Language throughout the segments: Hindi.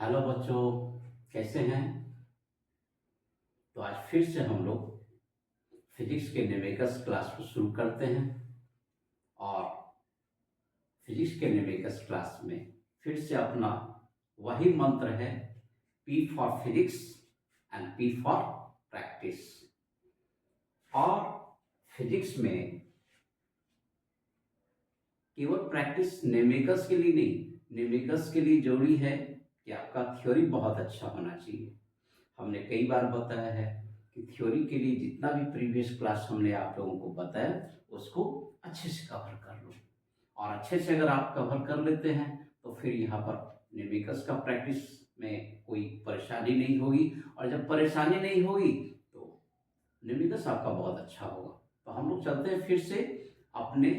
हेलो बच्चों, कैसे हैं? तो आज फिर से हम लोग फिजिक्स के न्यूमेरिकल्स क्लास को शुरू करते हैं। और फिजिक्स के न्यूमेरिकल्स क्लास में फिर से अपना वही मंत्र है, P for physics and P for practice. और फिजिक्स में केवल प्रैक्टिस न्यूमेरिकल्स के लिए नहीं, न्यूमेरिकल्स के लिए जरूरी है कि आपका थ्योरी बहुत अच्छा होना चाहिए। हमने कई बार बताया है कि थ्योरी के लिए जितना भी प्रीवियस क्लास हमने आप लोगों को बताया उसको अच्छे से कवर कर लो। और अच्छे से अगर आप कवर कर लेते हैं तो फिर यहाँ पर न्यूमेरिकल्स का प्रैक्टिस में कोई परेशानी नहीं होगी। और जब परेशानी नहीं होगी तो न्यूमेरिकल्स आपका बहुत अच्छा होगा। तो हम लोग चलते हैं फिर से अपने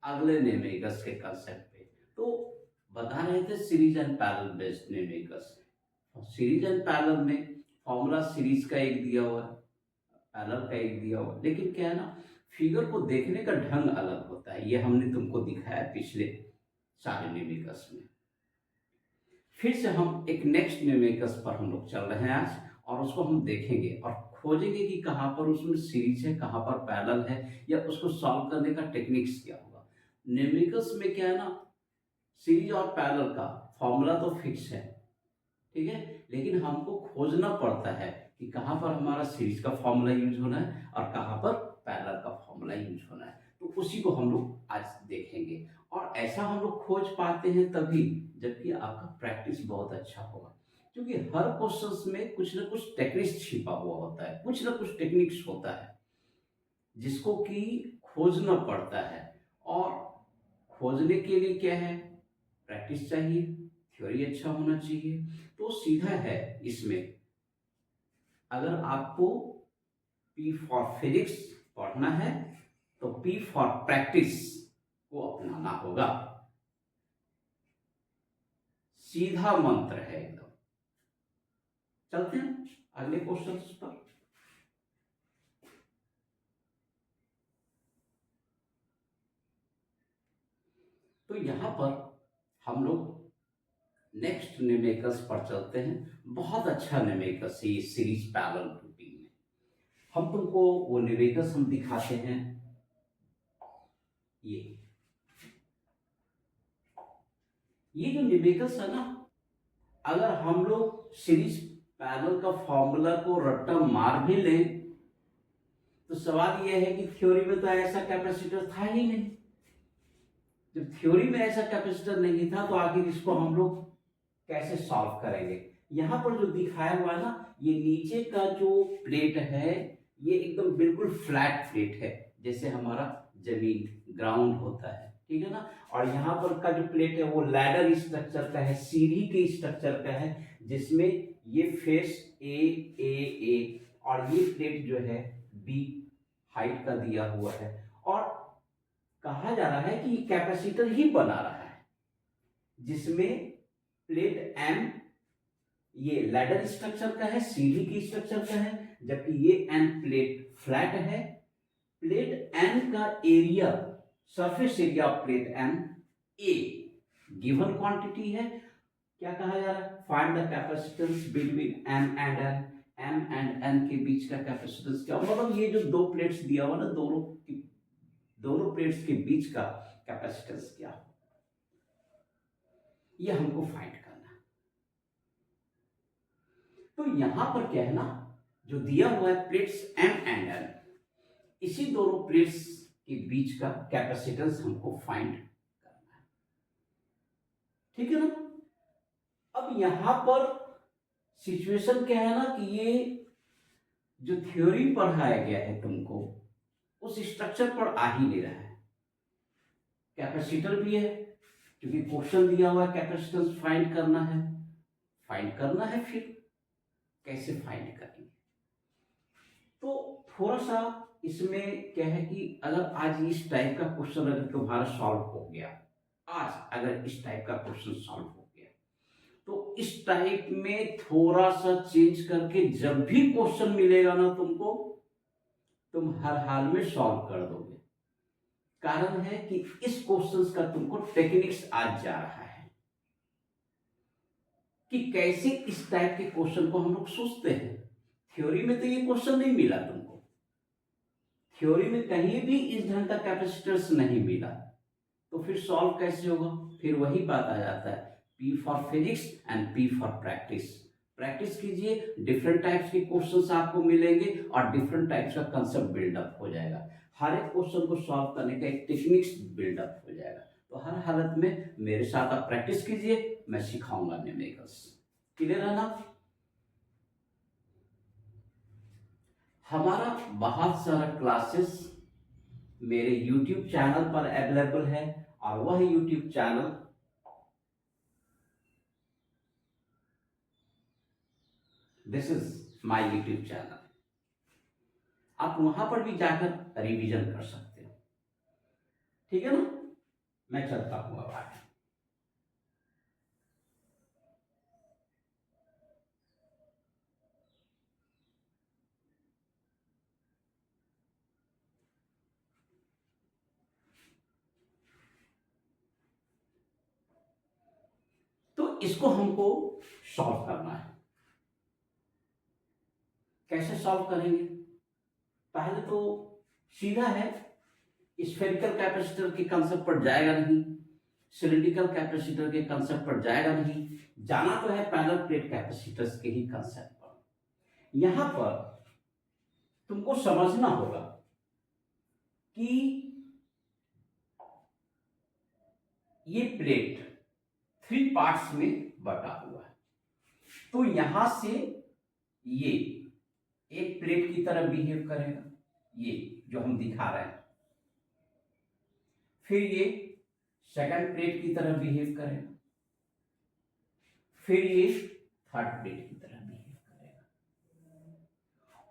अगले न्यूमेरिकल्स के कंसेप्ट पे। तो बता रहे थे series and parallel based numericals. Series and parallel में फॉर्मूला सीरीज का एक दिया हुआ है, पैरेलल का एक दिया हुआ है, लेकिन क्या है ना, फिगर को देखने का ढंग अलग होता है। ये हमने तुमको दिखाया पिछले सारे न्यूमेरिकल्स में। फिर से हम एक नेक्स्ट न्यूमेरिकल्स पर हम लोग चल रहे हैं आज, और उसको हम देखेंगे और खोजेंगे कि कहाँ पर उसमें सीरीज है, कहाँ पर पैरेलल है, या उसको सॉल्व करने का टेक्निक्स क्या होगा। न्यूमेरिकल्स में क्या है ना, सीरीज और पैरेलल का फॉर्मूला तो फिक्स है, ठीक है, लेकिन हमको खोजना पड़ता है कि कहाँ पर हमारा सीरीज का फॉर्मूला यूज होना है और कहाँ पर पैरेलल का फॉर्मूला यूज होना है। तो उसी को हम लोग आज देखेंगे। और ऐसा हम लोग खोज पाते हैं तभी जबकि आपका प्रैक्टिस बहुत अच्छा होगा, क्योंकि हर क्वेश्चंस में कुछ ना कुछ टेक्निक्स छिपा हुआ होता है, कुछ ना कुछ टेक्निक्स होता है जिसको कि खोजना पड़ता है। और खोजने के लिए क्या है, प्रैक्टिस चाहिए, थ्योरी अच्छा होना चाहिए। तो सीधा है इसमें, अगर आपको पी फॉर फिजिक्स पढ़ना है तो पी फॉर प्रैक्टिस को अपनाना होगा। सीधा मंत्र है एकदम। चलते हैं अगले क्वेश्चन पर। तो यहां पर हम लोग नेक्स्ट न्यूमेरिकल्स पर चलते हैं। बहुत अच्छा न्यूमेरिकल्स है ये सीरीज पैरेलल ग्रुपिंग में। हम तुमको वो न्यूमेरिकल्स हम दिखाते हैं। ये जो न्यूमेरिकल्स है ना, अगर हम लोग सीरीज पैरेलल का फॉर्मूला को रट्टा मार भी लें तो सवाल यह है कि थ्योरी में तो ऐसा कैपेसिटर था ही नहीं। जब थ्योरी में ऐसा कैपेसिटर नहीं था तो आखिर इसको हम लोग कैसे सॉल्व करेंगे। यहां पर जो दिखाया हुआ है ना, ये नीचे का जो प्लेट है ये एकदम बिल्कुल फ्लैट प्लेट है, जैसे हमारा जमीन ग्राउंड होता है, ठीक है ना। और यहाँ पर का जो प्लेट है वो लैडर स्ट्रक्चर का है, सीढ़ी के स्ट्रक्चर का है, जिसमें ये फेस ए और ये प्लेट जो है बी हाइट का दिया हुआ है। और कहा जा रहा है कि ये कैपेसिटर ही बना रहा है, जिसमें प्लेट एम ये लैडर स्ट्रक्चर का है, सीढ़ी की स्ट्रक्चर का है, जबकि ये एन प्लेट फ्लैट है। प्लेट एन का area, surface area of plate N a given quantity है। क्या कहा जा रहा है, find the capacitance between M and N. M and N के बीच का कैपेसिटेंस क्या, मतलब ये जो दो प्लेट्स दिया हुआ ना, दोनों प्लेट्स के बीच का कैपेसिटेंस क्या हो, ये हमको फाइंड करना है। तो यहां पर क्या है ना, जो दिया हुआ है प्लेट्स एम एंड एन, इसी दोनों प्लेट्स के बीच का कैपेसिटेंस हमको फाइंड करना है, ठीक है ना। अब यहां पर सिचुएशन क्या है ना कि ये जो थ्योरी पढ़ाया गया है तुमको उस स्ट्रक्चर पर आ ही नहीं रहा है। कैपेसिटर भी है क्योंकि क्वेश्चन दिया हुआ है कैपेसिटेंस फाइंड करना है, फिर कैसे फाइंड करेंगे। तो थोड़ा सा इसमें क्या है कि अगर आज इस टाइप का क्वेश्चन अगर तुम्हारा सॉल्व हो गया, आज अगर इस टाइप का क्वेश्चन सॉल्व हो गया तो इस टाइप में थोड़ा सा चेंज करके जब भी क्वेश्चन मिलेगा ना तुमको, तुम हर हाल में सॉल्व कर दोगे। कारण है कि इस क्वेश्चन का तुमको टेक्निक्स आज जा रहा है। कि कैसे इस टाइप के क्वेश्चन को हम लोग सोचते हैं। थ्योरी में तो ये क्वेश्चन नहीं मिला तुमको, थ्योरी में कहीं भी इस ढंग का कैपेसिटर्स नहीं मिला, तो फिर सॉल्व कैसे होगा? फिर वही बात आ जाता है, P for physics and P for practice. Practice कीजिए, डिफरेंट टाइप्स के क्वेश्चंस आपको मिलेंगे और डिफरेंट टाइप्स का कंसेप्ट बिल्डअप हो जाएगा। हर एक क्वेश्चन को सॉल्व करने का एक टेक्निक्स बिल्डअप हो जाएगा। तो हर हालत में मेरे साथ आप प्रैक्टिस कीजिए, मैं सिखाऊंगा न्यूमेरिकल्स। क्लियर है ना? हमारा बहुत सारा क्लासेस मेरे YouTube चैनल पर अवेलेबल है, और वह YouTube channel this is my YouTube channel. आप वहां पर भी जाकर रिवीजन कर सकते हो, ठीक है ना? मैं चलता हूं अब आगे। तो इसको हमको सॉल्व करना है। कैसे सॉल्व करेंगे? पहले तो सीधा है, स्फेरिकल कैपेसिटर के कंसेप्ट पर जाएगा नहीं, सिलिंड्रिकल कैपेसिटर के कंसेप्ट पर जाएगा नहीं, जाना तो है पैरेलल प्लेट कैपेसिटर्स के ही कंसेप्ट पर। यहां पर तुमको समझना होगा कि ये प्लेट 3 पार्ट्स में बटा हुआ है। तो यहां से ये एक प्लेट की तरह बिहेव करेगा, ये जो हम दिखा रहे हैं। फिर ये सेकंड प्लेट की तरह बिहेव करेगा, फिर ये थर्ड प्लेट की तरह बिहेव करेगा,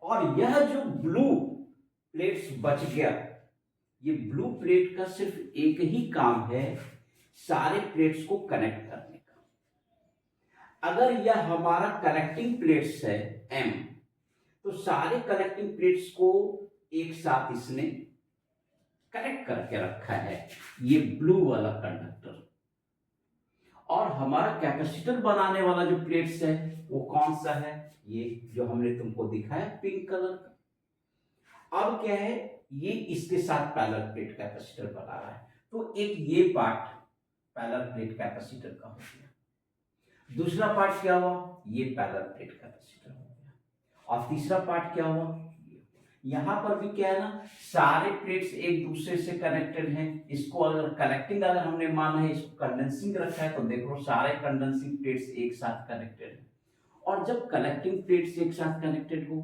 और यह जो ब्लू प्लेट्स बच गया, ये ब्लू प्लेट का सिर्फ एक ही काम है, सारे प्लेट्स को कनेक्ट करने का। अगर यह हमारा कनेक्टिंग प्लेट्स है M, तो सारे कनेक्टिंग प्लेट्स को एक साथ इसने कनेक्ट करके रखा है, ये ब्लू वाला कंडक्टर। और हमारा कैपेसिटर बनाने वाला जो प्लेट्स है वो कौन सा है? ये जो हमने तुमको दिखाया पिंक कलर का। अब क्या है, ये इसके साथ पैरेलल प्लेट कैपेसिटर बना रहा है, तो एक ये पार्ट पैरेलल प्लेट कैपेसिटर का हो गया। दूसरा पार्ट क्या हुआ? ये पैरेलल प्लेट कैपेसिटर हो गया। और तीसरा पार्ट क्या हुआ? यहां पर भी क्या है ना, सारे प्लेट्स एक दूसरे से कनेक्टेड हैं। इसको अगर कनेक्टिंग अगर हमने माना है, इसको कंडेंसिंग रखा है, तो देखो सारे कंडेंसिंग प्लेट्स एक साथ कनेक्टेड है। और जब कनेक्टिंग प्लेट्स एक साथ कनेक्टेड हो,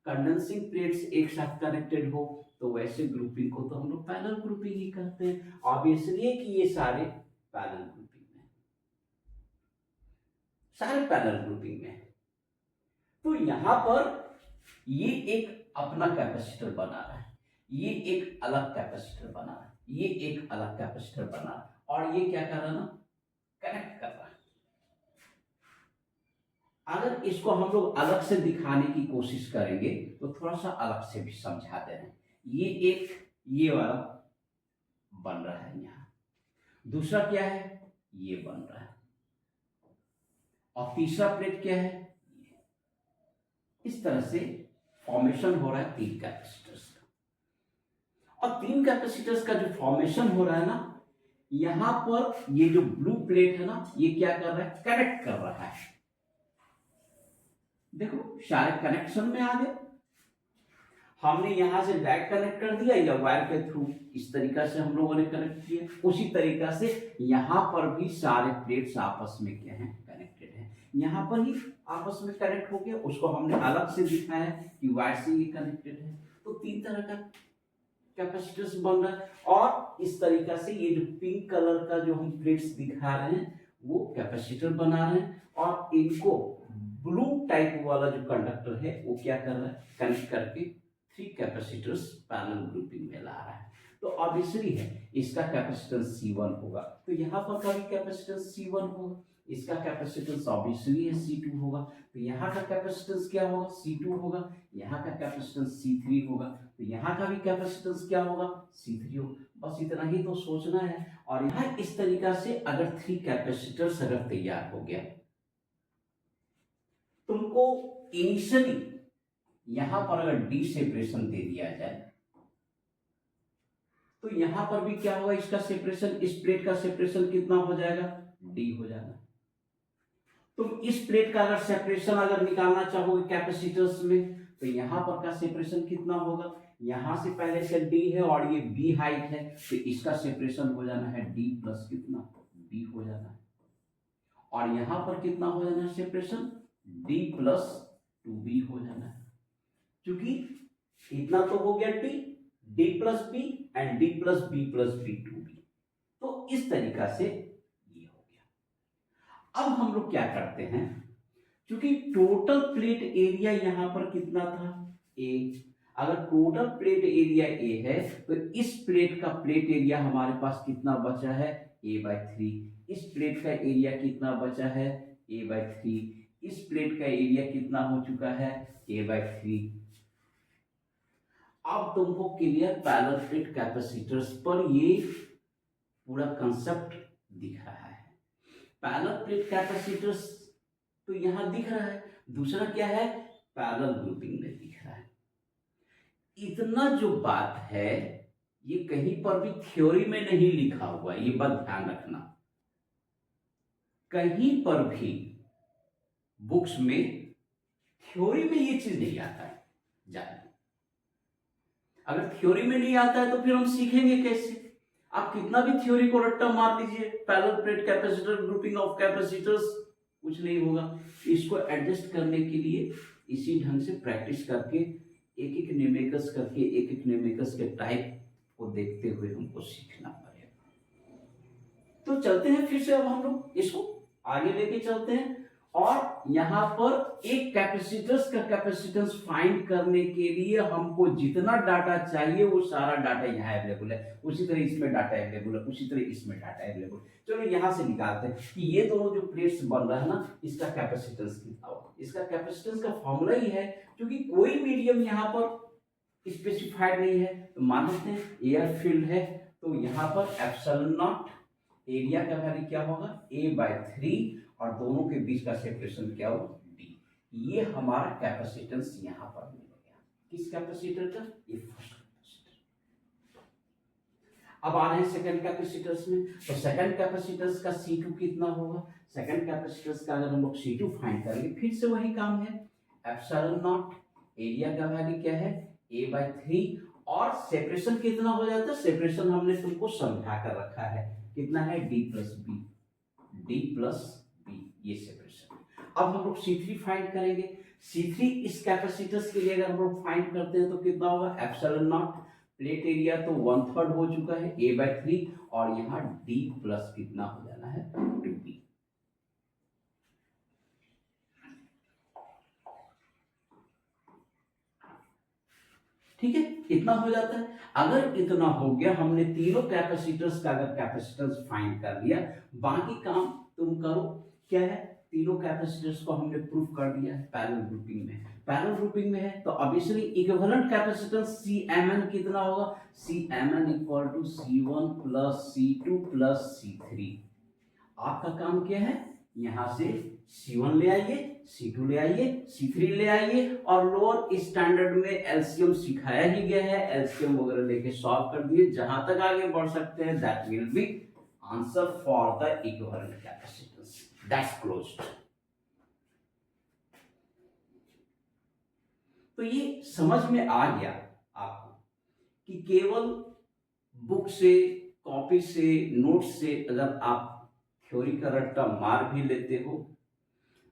कंडेंसिंग प्लेट्स एक साथ कनेक्टेड हो, तो वैसे ग्रुपिंग को तो हम लोग पैरेलल ग्रुपिंग ही करते हैं। ऑब्वियसली है कि ये सारे पैरेलल ग्रुपिंग में, सारे पैरेलल ग्रुपिंग में। तो यहां पर ये एक अपना कैपेसिटर बना रहा है, ये एक अलग कैपेसिटर बना रहा है, ये एक अलग कैपेसिटर बना रहा है, और ये क्या कर रहा है ना, कनेक्ट कर रहा है। अगर इसको हम लोग अलग से दिखाने की कोशिश करेंगे तो थोड़ा सा अलग से भी समझा दे रहे हैं। ये एक ये वाला बन रहा है यहां, दूसरा क्या है, ये बन रहा है, और तीसरा प्लेट क्या है, इस तरह से फॉर्मेशन हो रहा है 3 कैपेसिटर्स का। और 3 कैपेसिटर्स का जो फॉर्मेशन हो रहा है ना, यहां पर ये जो ब्लू प्लेट है ना, ये क्या कर रहा है, कनेक्ट कर रहा है। देखो शायद कनेक्शन में आ गए, हमने यहां से डायरेक्ट कनेक्ट कर दिया या वायर के थ्रू, इस तरीका से हम लोगों ने कनेक्ट किया। उसी तरीका से यहां पर भी सारे प्लेट्स आपस में क्या है, कनेक्टेड है। यहां पर ही आपस में कनेक्ट हो गया, उसको हमने अलग से दिखाया है कि वायर से ये कनेक्टेड है। तो 3 तरह का कैपेसिटर्स बन रहा है, और इस तरीका से ये जो पिंक कलर का जो हम प्लेट्स दिखा रहे हैं वो कैपेसिटर बना रहे हैं, और इनको ब्लू टाइप वाला जो कंडक्टर है वो क्या कर रहा है, कनेक्ट करके 3 कैपेसिटर्स पैरेलल ग्रुपिंग में ला रहा है। तो ऑब्वियसली है इसका कैपेसिटेंस C1 होगा, तो यहाँ पर का भी कैपेसिटेंस C1 होगा, इसका कैपेसिटेंस ऑब्वियसली है C2 होगा, तो यहाँ का कैपेसिटेंस क्या होगा, C2 होगा, यहाँ का कैपेसिटेंस C3 होगा, तो यहाँ का भी कैपेसिटेंस क्या होगा, C3 होगा। बस इतना ही तो सोचना है। और यहाँ इस तरीका से अगर 3 कैपेसिटर्स अगर तैयार हो गया, तुमको इनिशियली यहां पर अगर डी सेपरेशन दे दिया जाए तो यहां पर भी क्या होगा, इसका सेपरेशन, इस प्लेट का सेपरेशन कितना हो जाएगा, डी हो जाएगा। तुम इस प्लेट का अगर सेपरेशन अगर निकालना चाहोगे कैपेसिटर्स में तो यहां पर का सेपरेशन कितना होगा, यहां से पहले से डी है और ये बी हाइट है तो इसका सेपरेशन हो जाना है डी प्लस कितना, बी हो जाना है। और यहां पर कितना हो जाना है सेपरेशन, डी प्लस 2b हो जाना है। क्योंकि इतना तो हो गया D plus B and D plus B 2b। तो इस तरीका से ये हो गया। अब हम लोग क्या करते हैं, क्योंकि टोटल प्लेट एरिया यहां पर कितना था, ए, अगर टोटल प्लेट एरिया ए है तो इस प्लेट का प्लेट एरिया हमारे पास कितना बचा है, a/3। इस प्लेट का एरिया कितना बचा है, a/3। इस प्लेट का एरिया कितना हो चुका है, a/3। अब तुमको क्लियर पैरेलल प्लेट कैपेसिटर्स पर ये पूरा कंसेप्ट दिख रहा है। पैरेलल प्लेट कैपेसिटर्स तो यहां दिख रहा है, दूसरा क्या है, पैरेलल ग्रुपिंग में दिख रहा है। इतना जो बात है ये कहीं पर भी थ्योरी में नहीं लिखा हुआ, ये बात ध्यान रखना। कहीं पर भी बुक्स में थ्योरी में ये चीज नहीं आता है जाने। अगर थ्योरी में नहीं आता है तो फिर हम सीखेंगे कैसे। आप कितना भी थ्योरी को रट्टा मार लीजिए, parallel plate capacitor, grouping of capacitors, कुछ नहीं होगा। इसको एडजस्ट करने के लिए इसी ढंग से प्रैक्टिस करके एक एक न्यूमेरिकल्स करके एक एक न्यूमेरिकल्स के टाइप को देखते हुए हमको सीखना पड़ेगा। तो चलते हैं फिर से, अब हम लोग इसको आगे लेके चलते हैं और यहाँ पर एक कैपेसिटर्स का कैपेसिटेंस फाइंड करने के लिए हमको जितना डाटा चाहिए वो सारा डाटा यहाँ अवेलेबल है। उसी तरह इसमें डाटा अवेलेबल है, उसी तरह इसमें डाटा अवेलेबल है। चलो यहाँ से निकालते हैं कि ये दोनों जो प्लेट्स बन रहा है ना, इसका कैपेसिटेंस कितना होगा। इसका कैपेसिटेंस का फॉर्मूला ही है, क्योंकि कोई मीडियम यहाँ पर स्पेसिफाइड नहीं है। तो मान लेते हैं एयर फील्ड है, तो यहाँ पर एप्सिलॉन नॉट एरिया का वैल्यू क्या होगा, a/3 और दोनों के बीच का सेपरेशन क्या होगा, d। ये हमारा कैपेसिटेंस यहाँ पर मिल गया। किस कैपेसिटर का, ये फर्स्ट कैपेसिटर। अब आ रहे हैं सेकंड कैपेसिटर्स में। तो सेकंड कैपेसिटर्स का C2 कितना होगा, सेकंड कैपेसिटर्स का अगर हम लोग C2 फाइंड करेंगे, फिर से वही काम है, एप्सिलॉन नॉट एरिया का वैल्यू क्या है, a/3 और सेपरेशन कितना हो जाता है, सेपरेशन हमने तुमको समझा कर रखा है, कितना है, d प्लस बी, ये सेपरेशन। अब हम लोग C3 फाइंड करेंगे। C3 इस कैपेसिटर्स के लिए अगर हम लोग फाइंड करते हैं तो कितना होगा, एप्सिलॉन नॉट प्लेट एरिया तो 1/3 हो चुका है, a/3 और यहाँ d प्लस कितना हो जाना है, 2b। ठीक है, इतना हो जाता है। अगर इतना हो गया, हमने तीनों कैपेसिटर्स का अगर कैपेसिटेंस फाइंड कर लिया, बाकी काम तुम करो। क्या है, तीनों कैपेसिटर्स को हमने प्रूफ कर दिया है पैरेलल ग्रुपिंग में। पैरेलल ग्रुपिंग में है तो ऑब्वियसली इक्विवेलेंट कैपेसिटेंस CMN कितना होगा, CMN equal to C1 plus C2 plus C3। आपका काम क्या है, यहां से C1 ले आइए, C2 ले आइए, C3 ले आइए और लोअर स्टैंडर्ड में एलसीएम सिखाया ही गया है, एलसीएम वगैरह लेके सॉल्व कर दिए। जहां तक आगे बढ़ सकते हैं that will be answer for the equivalent capacitance, that's closed. तो ये समझ में आ गया आपको कि केवल बुक से, कॉपी से, नोट से अगर आप थ्योरी का रट्टा मार भी लेते हो,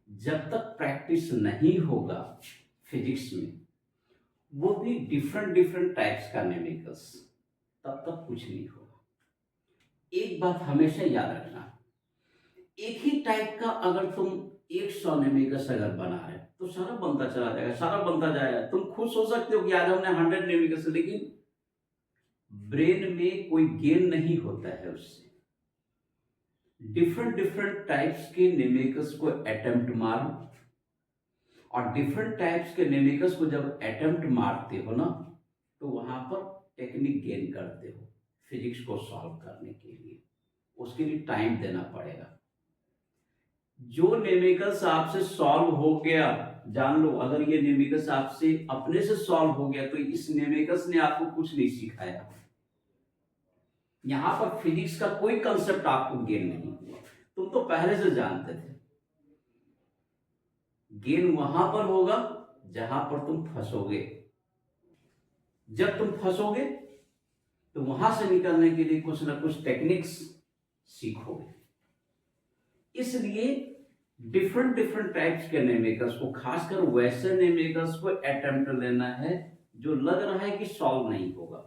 जब तक प्रैक्टिस नहीं होगा फिजिक्स में, वो भी डिफरेंट टाइप्स का न्यूमेरिकल्स, तब तक कुछ नहीं होगा। एक बात हमेशा याद रखना, एक ही टाइप का अगर तुम 100 न्यूमेरिकल्स अगर बना रहे तो सारा बनता चला जाएगा, सारा बनता जाएगा। तुम खुश हो सकते हो कि आज हमने 100 न्यूमेरिकल्स, लेकिन ब्रेन में कोई गेन नहीं होता है उससे। डिफरेंट टाइप्स के न्यूमेरिकल्स को अटेम्प्ट मारो, और डिफरेंट टाइप्स के न्यूमेरिकल्स को जब अटेम्प्ट मारते हो ना, तो वहां पर टेक्निक गेन करते हो फिजिक्स को सॉल्व करने के लिए। उसके लिए टाइम देना पड़ेगा। जो न्यूमेरिकल्स आपसे सॉल्व हो गया जान लो, अगर ये नेमिकस आपसे अपने से सॉल्व हो गया तो इस नेमिकस ने आपको कुछ नहीं सिखाया। यहां पर फिजिक्स का कोई कंसेप्ट आपको गेन नहीं हुआ, तुम तो पहले से जानते थे। गेन वहां पर होगा जहां पर तुम फंसोगे। जब तुम फंसोगे तो वहां से निकलने के लिए कुछ ना कुछ टेक्निक्स सीखोगे। इसलिए डिफरेंट डिफरेंट टाइप्स के नेमिकस को, खासकर वैसे नेमिकस को अटेम्प्ट लेना है जो लग रहा है कि सॉल्व नहीं होगा।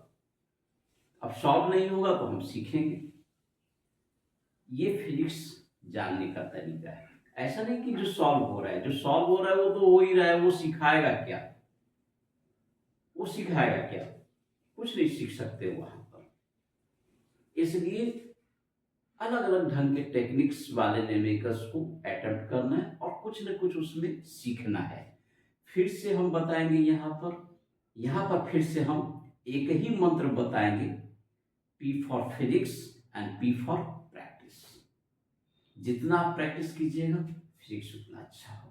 अब सॉल्व नहीं होगा तो हम सीखेंगे। ये फिजिक्स जानने का तरीका है। ऐसा नहीं कि जो सॉल्व हो रहा है, जो सॉल्व हो रहा है वो तो हो ही रहा है, वो सिखाएगा क्या? वो सिखाएगा क्या? कुछ नहीं सीख सकते वहां पर। इसलिए अलग अलग ढंग के टेक्निक्स वाले नेमिकस को अटेम्प्ट करना है और कुछ न कुछ उसमें सीखना है। फिर से हम बताएंगे यहाँ पर फिर से हम एक ही मंत्र बताएंगे, P for physics and P for practice. जितना आप प्रैक्टिस कीजिएगा फिजिक्स उतना अच्छा होगा।